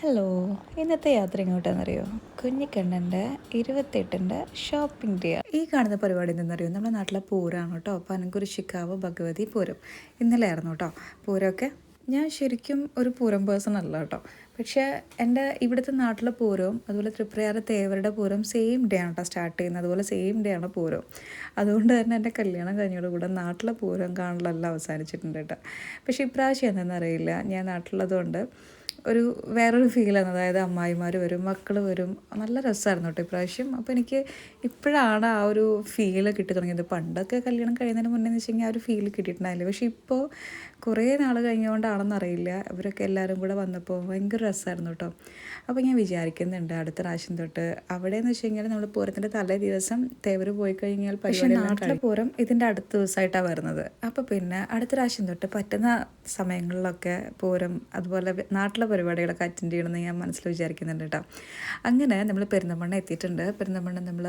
Hello, ഇന്നത്തെ യാത്ര എങ്ങോട്ടാണെന്നറിയോ? കുഞ്ഞിക്കണ്ണൻ്റെ 28ൻ്റെ shopping day. ഈ കാണുന്ന പരിപാടി എന്തെന്നറിയോ? നമ്മുടെ നാട്ടിലെ പൂരമാണ് കേട്ടോ. പനംകുരിശിക്കാവ് ഭഗവതി പൂരം ഇന്നലെ ആയിരുന്നു കേട്ടോ പൂരമൊക്കെ. ഞാൻ ശരിക്കും ഒരു പൂരം പേഴ്സൺ അല്ല കേട്ടോ. പക്ഷേ എൻ്റെ ഇവിടുത്തെ നാട്ടിലെ പൂരവും അതുപോലെ തൃപ്രയാറ് തേവരുടെ പൂരം സെയിം ഡേ ആണ് കേട്ടോ സ്റ്റാർട്ട് ചെയ്യുന്നത്. അതുപോലെ സെയിം ഡേ ആണ് പൂരം. അതുകൊണ്ട് തന്നെ എൻ്റെ കല്യാണം കഴിഞ്ഞോടുകൂടെ നാട്ടിലെ പൂരം കാണലെല്ലാം അവസാനിച്ചിട്ടുണ്ട് കേട്ടോ. പക്ഷേ ഇപ്രാവശ്യം എന്താണെന്നറിയില്ല, ഞാൻ നാട്ടിലുള്ളതുകൊണ്ട് ഒരു വേറൊരു ഫീലാണ്. അതായത് അമ്മായിമാർ വരും, മക്കൾ വരും, നല്ല രസമായിരുന്നു കേട്ടോ ഇപ്രാവശ്യം. അപ്പോൾ എനിക്ക് ഇപ്പോഴാണ് ആ ഒരു ഫീല് കിട്ടി തുടങ്ങിയത്. പണ്ടൊക്കെ കല്യാണം കഴിയുന്നതിന് മുന്നേ എന്ന് വെച്ച് കഴിഞ്ഞാൽ ആ ഒരു ഫീൽ കിട്ടിയിട്ടുണ്ടായില്ല. പക്ഷേ ഇപ്പോൾ കുറേ നാൾ കഴിഞ്ഞുകൊണ്ടാണെന്നറിയില്ല, ഇവരൊക്കെ എല്ലാവരും കൂടെ വന്നപ്പോൾ ഭയങ്കര രസമായിരുന്നു കേട്ടോ. അപ്പോൾ ഞാൻ വിചാരിക്കുന്നുണ്ട് അടുത്ത പ്രാവശ്യം തൊട്ട് അവിടെ എന്ന് വെച്ച് കഴിഞ്ഞാൽ നമ്മൾ പൂരത്തിൻ്റെ തലേ ദിവസം തേവർ പോയി കഴിഞ്ഞാൽ പരിപാടി നാട്ടിലെ പൂരം ഇതിൻ്റെ അടുത്ത ദിവസമായിട്ടാണ് വരുന്നത്. അപ്പോൾ പിന്നെ അടുത്ത പ്രാവശ്യം തൊട്ട് പറ്റുന്ന സമയങ്ങളിലൊക്കെ പൂരം അതുപോലെ നാട്ടിലെ പരിപാടികളൊക്കെ അറ്റൻഡ് ചെയ്യണമെന്ന് ഞാൻ മനസ്സിൽ വിചാരിക്കുന്നുണ്ട് കേട്ടോ. അങ്ങനെ നമ്മൾ പെരിന്തൽമണ്ണ എത്തിയിട്ടുണ്ട്. പെരിന്തൽമണ്ണ നമ്മൾ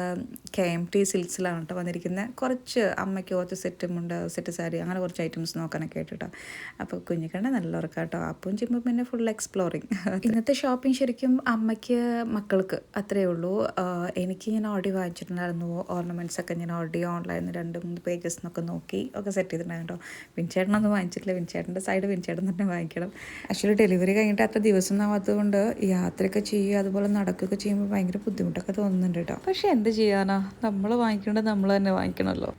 KMT സിൽക്സിലാണ് കേട്ടോ വന്നിരിക്കുന്നത്. കുറച്ച് അമ്മയ്ക്ക് കുറച്ച് സെറ്റുമുണ്ട്, സെറ്റ് സാരി, അങ്ങനെ കുറച്ച് ഐറ്റംസ് നോക്കാനൊക്കെ ആയിട്ട് കേട്ടോ. അപ്പോൾ കുഞ്ഞിക്കണ്ട നല്ല ഉറക്കാം കേട്ടോ. അപ്പവും ചിമ്പും പിന്നെ ഫുൾ എക്സ്പ്ലോറിങ്. ഇന്നത്തെ ഷോപ്പിംഗ് ശരിക്കും അമ്മയ്ക്ക് മക്കൾക്ക് അത്രയേ ഉള്ളൂ. എനിക്ക് ഞാൻ ഓർഡർ വാങ്ങിച്ചിട്ടുണ്ടായിരുന്നു. ഓർണമെൻറ്റ്സ് ഒക്കെ ഞാൻ ഓർഡർ ചെയ്യുക ഓൺലൈനിൽ 2-3 പേജസ് എന്നൊക്കെ നോക്കി ഒക്കെ സെറ്റ് ചെയ്തിട്ടുണ്ടായിരുന്നു കേട്ടോ. വിൻചേട്ടനൊന്നും വാങ്ങിച്ചിട്ടില്ല. വിൻചേട്ടൻ്റെ സൈഡ് വിൻചേട്ടൻ തന്നെ വാങ്ങിക്കണം. ആക്ച്വലി ഡെലിവറി കഴിഞ്ഞിട്ട് അത്ര ദിവസം ആവാത്തതുകൊണ്ട് യാത്രയൊക്കെ ചെയ്യുക അതുപോലെ നടക്കുകയൊക്കെ ചെയ്യുമ്പോൾ ഭയങ്കര ബുദ്ധിമുട്ടൊക്കെ തോന്നുന്നുണ്ട് കേട്ടോ. പക്ഷേ എന്ത് ചെയ്യാനാ, നമ്മൾ വാങ്ങിക്കേണ്ടത് നമ്മൾ തന്നെ വാങ്ങിക്കണമല്ലോ.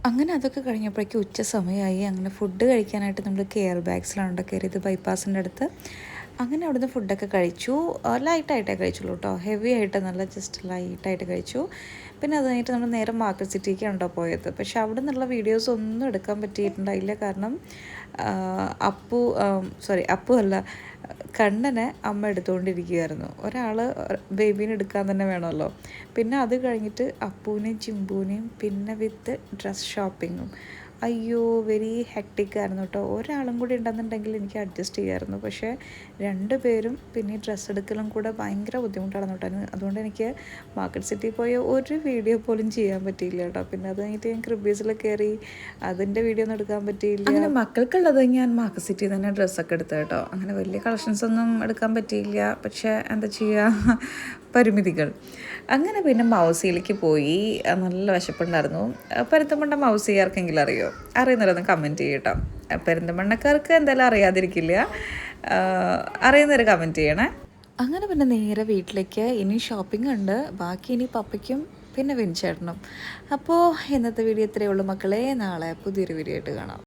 അങ്ങനെ അതൊക്കെ കഴിഞ്ഞപ്പോഴേക്കും ഉച്ച സമയമായി. അങ്ങനെ ഫുഡ് കഴിക്കാനായിട്ട് നമ്മൾ കെയർ ബാഗ്സിലാണ് കയറിയത്, ബൈപ്പാസിൻ്റെ അടുത്ത്. അങ്ങനെ അവിടുന്ന് ഫുഡൊക്കെ കഴിച്ചു. ലൈറ്റായിട്ടേ കഴിച്ചുള്ളൂ കേട്ടോ, ഹെവി ആയിട്ട് നല്ല ജസ്റ്റ് ലൈറ്റായിട്ട് കഴിച്ചു. പിന്നെ അത് കഴിഞ്ഞിട്ട് നമ്മൾ നേരെ മാർക്കറ്റ് സിറ്റിക്കാണ് കേട്ടോ പോയത്. പക്ഷെ അവിടെ നിന്നുള്ള വീഡിയോസ് ഒന്നും എടുക്കാൻ പറ്റിയിട്ടുണ്ടായില്ല. കാരണം അപ്പു അല്ല, കണ്ണനെ അമ്മ എടുത്തുകൊണ്ടിരിക്കുകയായിരുന്നു. ഒരാൾ ബേബീനെ എടുക്കാൻ തന്നെ വേണമല്ലോ. പിന്നെ അത് കഴിഞ്ഞിട്ട് അപ്പൂനെയും ചിമ്പൂനെയും പിന്നെ വിത്ത് ഡ്രസ് ഷോപ്പിങ്ങും. അയ്യോ, വെരി ഹെക്ടിക് ആയിരുന്നു കേട്ടോ. ഒരാളും കൂടി ഉണ്ടെന്നുണ്ടെങ്കിൽ എനിക്ക് അഡ്ജസ്റ്റ് ചെയ്യാമായിരുന്നു. പക്ഷേ 2 പേരും പിന്നെ ഡ്രസ്സ് എടുക്കലും കൂടെ ഭയങ്കര ബുദ്ധിമുട്ടാണ് കേട്ടോ. അതുകൊണ്ട് എനിക്ക് മാർക്കറ്റ് സിറ്റി പോയ ഒരു വീഡിയോ പോലും ചെയ്യാൻ പറ്റിയില്ല കേട്ടോ. പിന്നെ അത് കഴിഞ്ഞിട്ട് ഞാൻ ക്രിബീസിൽ കയറി, അതിൻ്റെ വീഡിയോ ഒന്നും എടുക്കാൻ പറ്റിയില്ല. അങ്ങനെ മക്കൾക്കുള്ളത് ഞാൻ മാർക്കറ്റ് സിറ്റി തന്നെ ഡ്രസ്സൊക്കെ എടുത്തു കേട്ടോ. അങ്ങനെ വലിയ കളക്ഷൻസ് ഒന്നും എടുക്കാൻ പറ്റിയില്ല. പക്ഷേ എന്താ ചെയ്യുക, പരിമിതികൾ. അങ്ങനെ പിന്നെ മൗസിയിലേക്ക് പോയി. നല്ല വിശപ്പുണ്ടായിരുന്നു. പെരിന്തൽമണ്ണ മൗസി ആർക്കെങ്കിലും അറിയുന്നവരൊന്ന് കമൻറ്റ് ചെയ്യട്ടോ. പെരിന്തൽമണ്ണക്കാർക്ക് എന്തായാലും അറിയാതിരിക്കില്ല, അറിയുന്നവർ കമൻറ്റ് ചെയ്യണേ. അങ്ങനെ പിന്നെ നേരെ വീട്ടിലേക്ക്. ഇനി ഷോപ്പിംഗ് ഉണ്ട്, ബാക്കി ഇനി പപ്പയ്ക്കും പിന്നെ വിൻചേട്ടനും. അപ്പോൾ ഇന്നത്തെ വീഡിയോ ഇത്രയേ ഉള്ളൂ മക്കളെ. നാളെ പുതിയൊരു വീഡിയോ ആയിട്ട് കാണാം.